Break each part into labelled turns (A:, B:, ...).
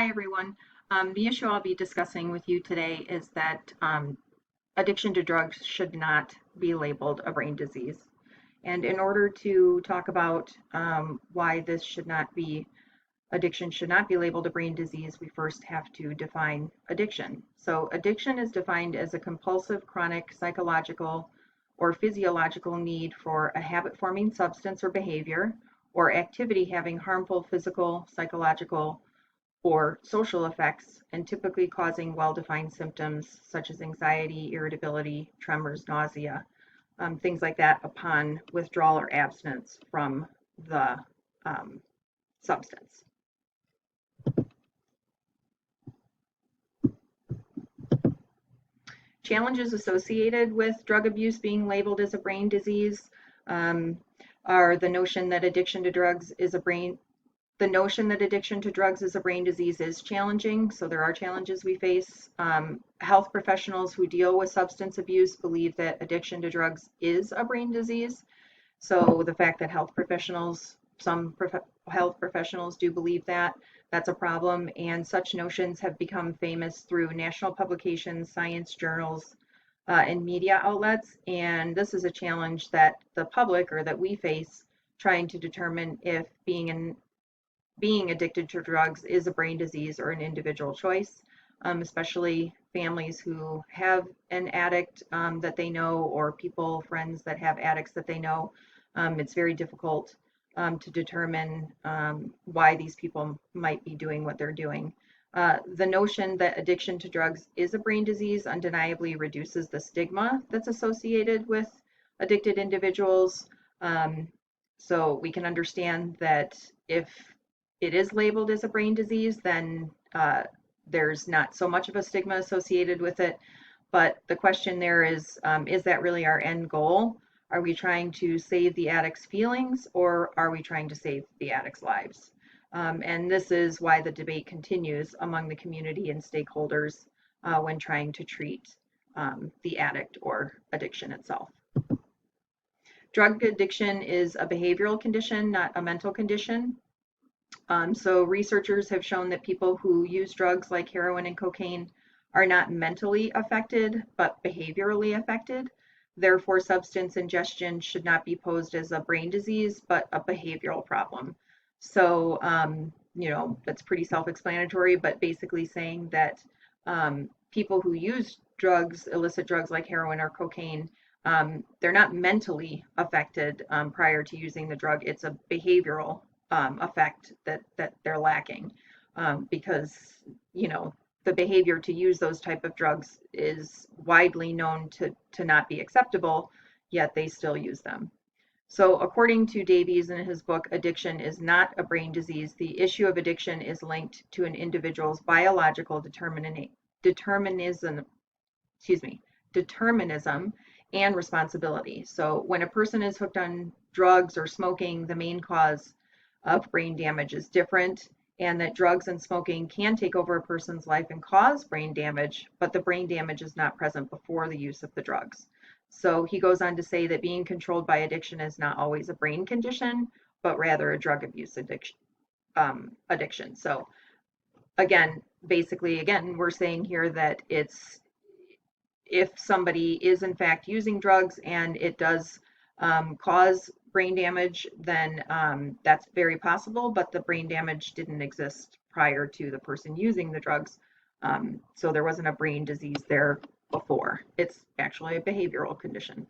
A: Hi, everyone. The issue I'll be discussing with you today is that addiction to drugs should not be labeled a brain disease. And in order to talk about why this should not be, addiction should not be labeled a brain disease, we first have to define addiction. So, addiction is defined as a compulsive, chronic, psychological, or physiological need for a habit forming substance or behavior or activity having harmful physical, psychological, or social effects, and typically causing well-defined symptoms such as anxiety, irritability, tremors, nausea, things like that upon withdrawal or abstinence from the um, substance. Challenges associated with drug abuse being labeled as a brain disease um, are the notion that addiction to drugs is a brain disease is challenging, so there are challenges we face. Health professionals who deal with substance abuse believe that addiction to drugs is a brain disease. So the fact that health professionals do believe that, that's a problem. And such notions have become famous through national publications, science journals, and media outlets. And this is a challenge that the public or that we face trying to determine if being addicted to drugs is a brain disease or an individual choice, especially families who have an addict that they know or friends that have addicts that they know. It's very difficult to determine why these people might be doing what they're doing. The notion that addiction to drugs is a brain disease undeniably reduces the stigma that's associated with addicted individuals. Um, so we can understand that if it is labeled as a brain disease, then there's not so much of a stigma associated with it. But the question there is that really our end goal? Are we trying to save the addict's feelings or are we trying to save the addict's lives? And this is why the debate continues among the community and stakeholders when trying to treat the addict or addiction itself. Drug addiction is a behavioral condition, not a mental condition. So researchers have shown that people who use drugs like heroin and cocaine are not mentally affected, but behaviorally affected. Therefore, substance ingestion should not be posed as a brain disease, but a behavioral problem. So, that's pretty self-explanatory, but basically saying that people who use drugs, illicit drugs like heroin or cocaine, they're not mentally affected prior to using the drug. It's a behavioral effect that they're lacking because the behavior to use those type of drugs is widely known to not be acceptable, yet they still use them. So according to Davies in his book, addiction is not a brain disease. The issue of addiction is linked to an individual's biological determinism, determinism and responsibility. So when a person is hooked on drugs or smoking, the main cause of brain damage is different, and that drugs and smoking can take over a person's life and cause brain damage, but the brain damage is not present before the use of the drugs. So he goes on to say that being controlled by addiction is not always a brain condition, but rather a drug abuse addiction. So again, we're saying here that if somebody is in fact using drugs and it does cause brain damage, then that's very possible, but the brain damage didn't exist prior to the person using the drugs. So there wasn't a brain disease there before. It's actually a behavioral condition.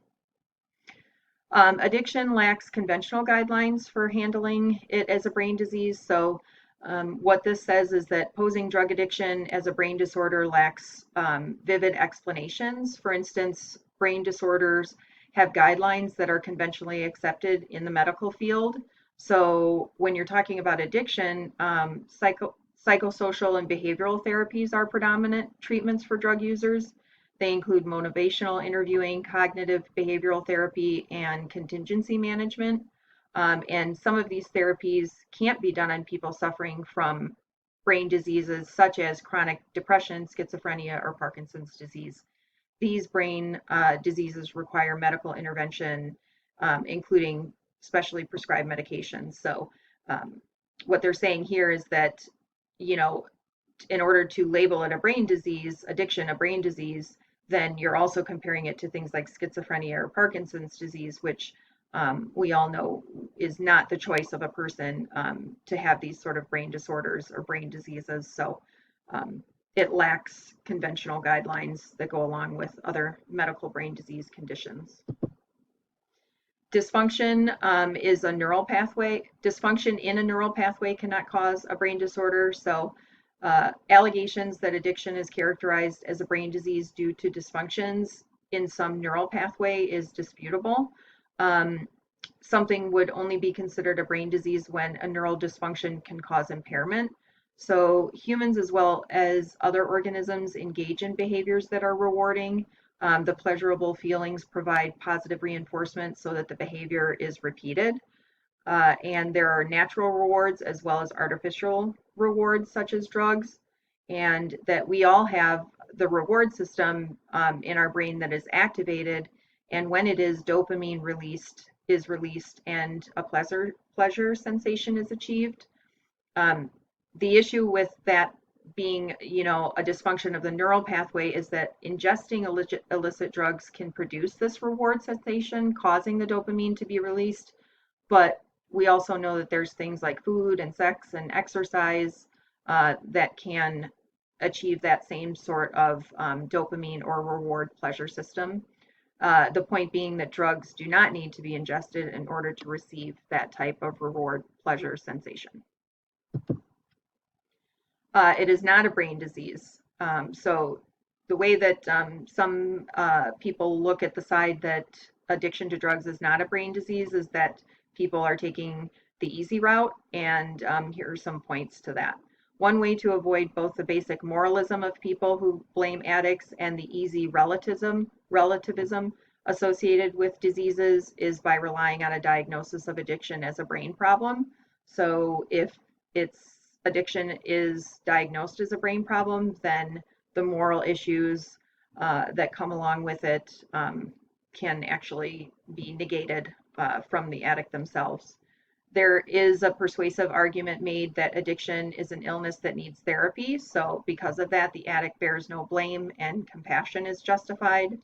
A: Addiction lacks conventional guidelines for handling it as a brain disease. So what this says is that posing drug addiction as a brain disorder lacks vivid explanations. For instance, brain disorders have guidelines that are conventionally accepted in the medical field. So when you're talking about addiction, psychosocial and behavioral therapies are predominant treatments for drug users. They include motivational interviewing, cognitive behavioral therapy, and contingency management. And some of these therapies can't be done on people suffering from brain diseases such as chronic depression, schizophrenia, or Parkinson's disease. These brain diseases require medical intervention, including specially prescribed medications. So what they're saying here is that, you know, in order to label it a brain disease, addiction a brain disease, then you're also comparing it to things like schizophrenia or Parkinson's disease, which we all know is not the choice of a person to have these sort of brain disorders or brain diseases. So it lacks conventional guidelines that go along with other medical brain disease conditions. Dysfunction is a neural pathway. Dysfunction in a neural pathway cannot cause a brain disorder. So allegations that addiction is characterized as a brain disease due to dysfunctions in some neural pathway is disputable. Something would only be considered a brain disease when a neural dysfunction can cause impairment. So humans as well as other organisms engage in behaviors that are rewarding. The pleasurable feelings provide positive reinforcement so that the behavior is repeated. And there are natural rewards as well as artificial rewards, such as drugs, and that we all have the reward system in our brain that is activated. And when it is, dopamine is released and a pleasure sensation is achieved. The issue with that being, a dysfunction of the neural pathway is that ingesting illicit drugs can produce this reward sensation, causing the dopamine to be released. But we also know that there's things like food and sex and exercise that can achieve that same sort of dopamine or reward pleasure system. The point being that drugs do not need to be ingested in order to receive that type of reward pleasure sensation. It is not a brain disease. So the way that some people look at the side that addiction to drugs is not a brain disease is that people are taking the easy route, and here are some points to that. One way to avoid both the basic moralism of people who blame addicts and the easy relativism associated with diseases is by relying on a diagnosis of addiction as a brain problem. So if addiction is diagnosed as a brain problem, then the moral issues that come along with it can actually be negated from the addict themselves. There is a persuasive argument made that addiction is an illness that needs therapy. So because of that, the addict bears no blame and compassion is justified.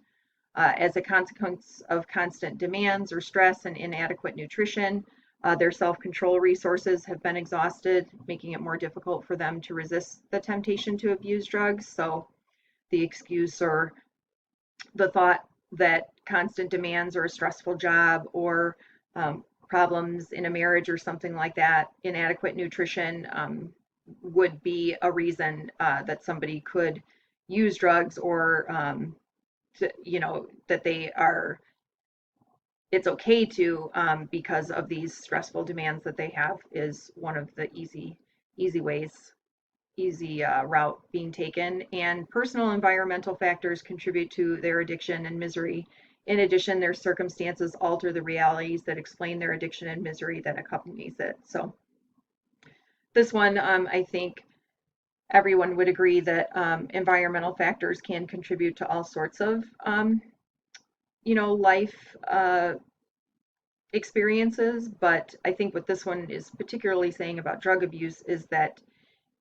A: As a consequence of constant demands or stress and inadequate nutrition, their self-control resources have been exhausted, making it more difficult for them to resist the temptation to abuse drugs. So the excuse or the thought that constant demands or a stressful job or problems in a marriage or something like that, inadequate nutrition would be a reason that somebody could use drugs or that it's okay to because of these stressful demands that they have is one of the easy route being taken. And personal environmental factors contribute to their addiction and misery. In addition, their circumstances alter the realities that explain their addiction and misery that accompanies it. So this one, I think everyone would agree that environmental factors can contribute to all sorts of life experiences, but I think what this one is particularly saying about drug abuse is that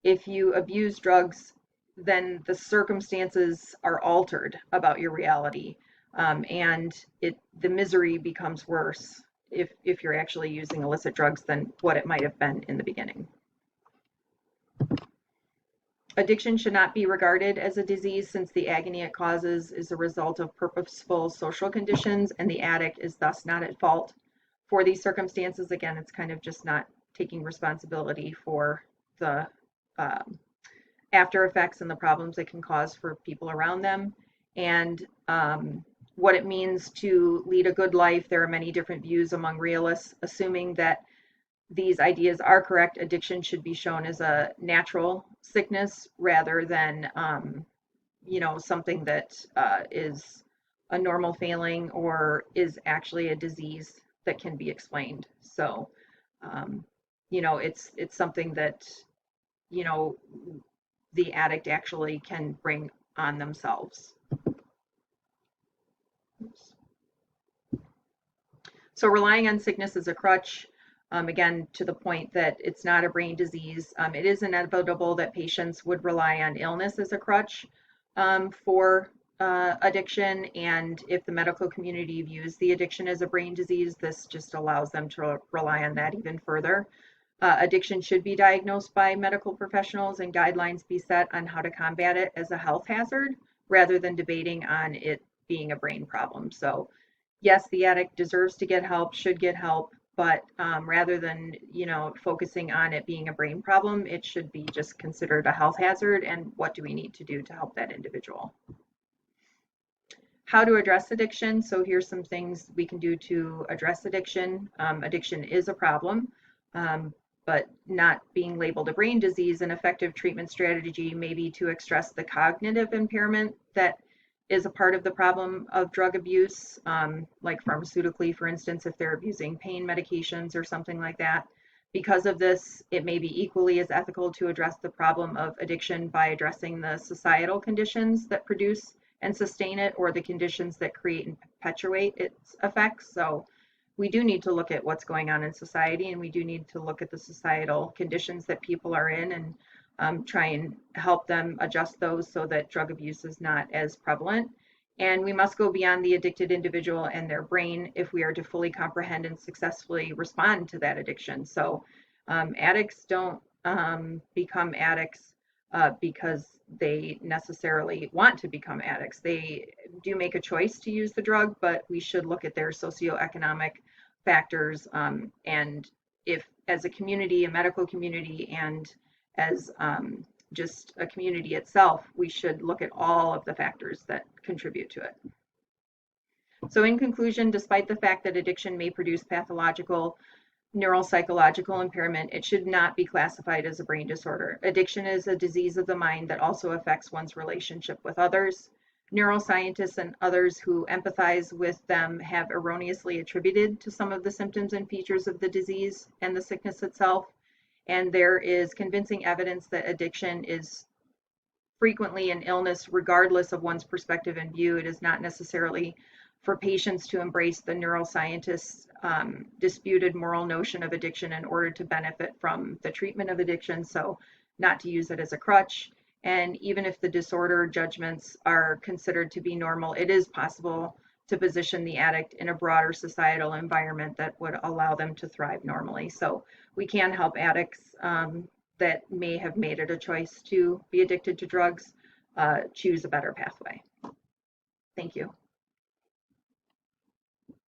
A: if you abuse drugs, then the circumstances are altered about your reality, and the misery becomes worse if you're actually using illicit drugs than what it might have been in the beginning. Addiction should not be regarded as a disease since the agony it causes is a result of purposeful social conditions and the addict is thus not at fault for these circumstances. Again, it's kind of just not taking responsibility for the after effects and the problems it can cause for people around them. And what it means to lead a good life, there are many different views among realists, assuming that these ideas are correct. Addiction should be shown as a natural sickness rather than, something that is a normal failing or is actually a disease that can be explained. So, it's something that, the addict actually can bring on themselves. Oops. So relying on sickness as a crutch Again, to the point that it's not a brain disease. It is inevitable that patients would rely on illness as a crutch for addiction, and if the medical community views the addiction as a brain disease, this just allows them to rely on that even further. Addiction should be diagnosed by medical professionals and guidelines be set on how to combat it as a health hazard rather than debating on it being a brain problem. So yes, the addict deserves to get help, should get help, but rather than, focusing on it being a brain problem, it should be just considered a health hazard, and what do we need to do to help that individual? How to address addiction. So here's some things we can do to address addiction. Addiction is a problem, but not being labeled a brain disease. An effective treatment strategy may be to address the cognitive impairment that is a part of the problem of drug abuse, like pharmaceutically, for instance, if they're abusing pain medications or something like that. Because of this, it may be equally as ethical to address the problem of addiction by addressing the societal conditions that produce and sustain it, or the conditions that create and perpetuate its effects. So we do need to look at what's going on in society, and we do need to look at the societal conditions that people are in, and try and help them adjust those so that drug abuse is not as prevalent. And we must go beyond the addicted individual and their brain if we are to fully comprehend and successfully respond to that addiction. So addicts don't become addicts because they necessarily want to become addicts. They do make a choice to use the drug, but we should look at their socioeconomic factors, and if as a community, a medical community, and as just a community itself, we should look at all of the factors that contribute to it. So in conclusion, despite the fact that addiction may produce pathological neuropsychological impairment, it should not be classified as a brain disorder. Addiction is a disease of the mind that also affects one's relationship with others. Neuroscientists and others who empathize with them have erroneously attributed to some of the symptoms and features of the disease and the sickness itself. And there is convincing evidence that addiction is frequently an illness regardless of one's perspective and view. It is not necessarily for patients to embrace the neuroscientists' disputed moral notion of addiction in order to benefit from the treatment of addiction, so not to use it as a crutch. And even if the disorder judgments are considered to be normal, it is possible to position the addict in a broader societal environment that would allow them to thrive normally. So we can help addicts that may have made it a choice to be addicted to drugs choose a better pathway. Thank you.